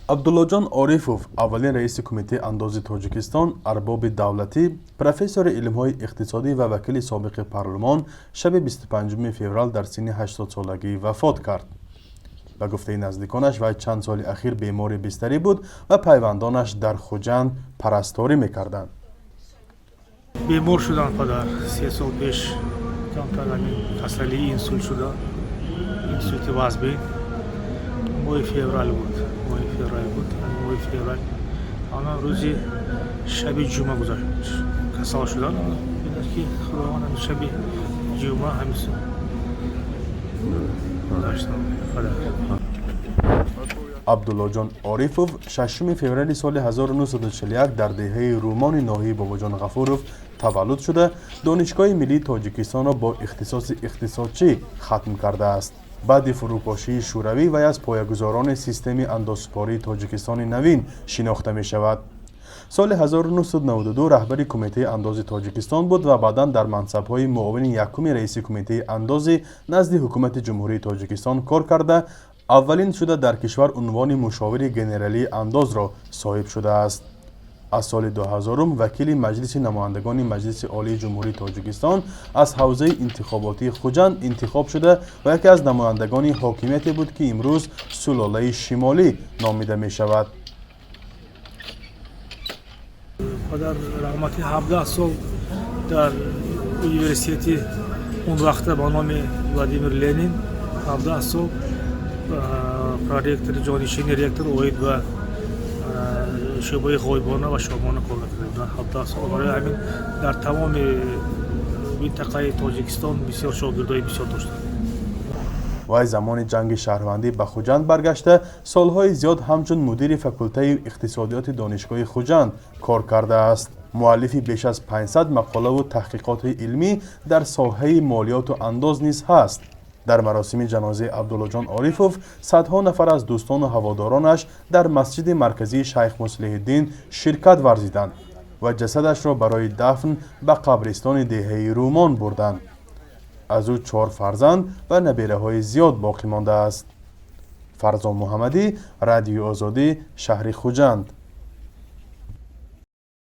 عبداللهجان عارفوف اولین رئیس کمیته انداز تاجیکستان ارباب دولتی پروفسور علم‌های اقتصادی و وکیل سابق پارلمان شب 25 فوریه در سن 80 سالگی وفات کرد. به گفته نزدیکانش وی چند سال اخیر بیمار بستری بود و پیوندانش در خوجند پرستاری می‌کردند. بیمار شدن پدر 3 سال پیش کمتر همین فصلی اینسولت شده، اینسولت وزبی ماه فوریه بود اما روزی شب جمعه گذشت کسال شدن که خداوند شب جمعه همیشه گذشتن. عبداللهجان عارفوف 6 فوریه سال 1941 در دهه رومان ناحیه باباجان غفوروف تولد شده دانشگاه ملی تاجیکستان را با اختصاص اقتصادچی ختم کرده است. بعد فروپاشی شوروی وی از پایه‌گذاران سیستم اندازسپاری تاجیکستان نوین شناخته می شود. سال 1992 رهبر کمیته انداز تاجیکستان بود و بعدا در منصب‌های معاون یکم رئیس کمیته انداز نزد حکومت جمهوری تاجیکستان کار کرده اولین شده در کشور عنوان مشاور گنرالی انداز را صاحب شده است. از سال 2000 وکیل مجلس نمایندگان مجلس عالی جمهوری تاجیکستان از حوزه انتخاباتی خوجند انتخاب شده و یکی از نمایندگان حاکمیت بود که امروز سلاله شمالی نامیده می شود. پدر رحمتی 17 سال در یونیورسیتی اون وقت با نام ولادیمیر لنین 17 سال پروریکتور جانشین ریکتور اوید و شعبه غایبانه و شامانه کار کرده. 17 سال برای همین در تمام منطقه تاجیکستان بسیار شاگردای بسیار داشته. وی زمان جنگ شهروندی به خوجند برگشته سالهای زیاد همچون مدیر فاکولته اقتصادیات دانشگاه خوجند کار کرده است. مؤلف بیش از 500 مقاله و تحقیقات علمی در ساحه مالیات و انداز نیز هست. در مراسم جنازه عبداللهجان عارفوف صدها نفر از دوستان و هوادارانش در مسجد مرکزی شیخ مصلح الدین شرکت ورزیدند و جسدش را برای دفن به قبرستان دهه رومان بردند. از او 4 فرزند و نبیره های زیاد باقی مانده است. فرزان محمدی، رادیو آزادی، شهر خوجند.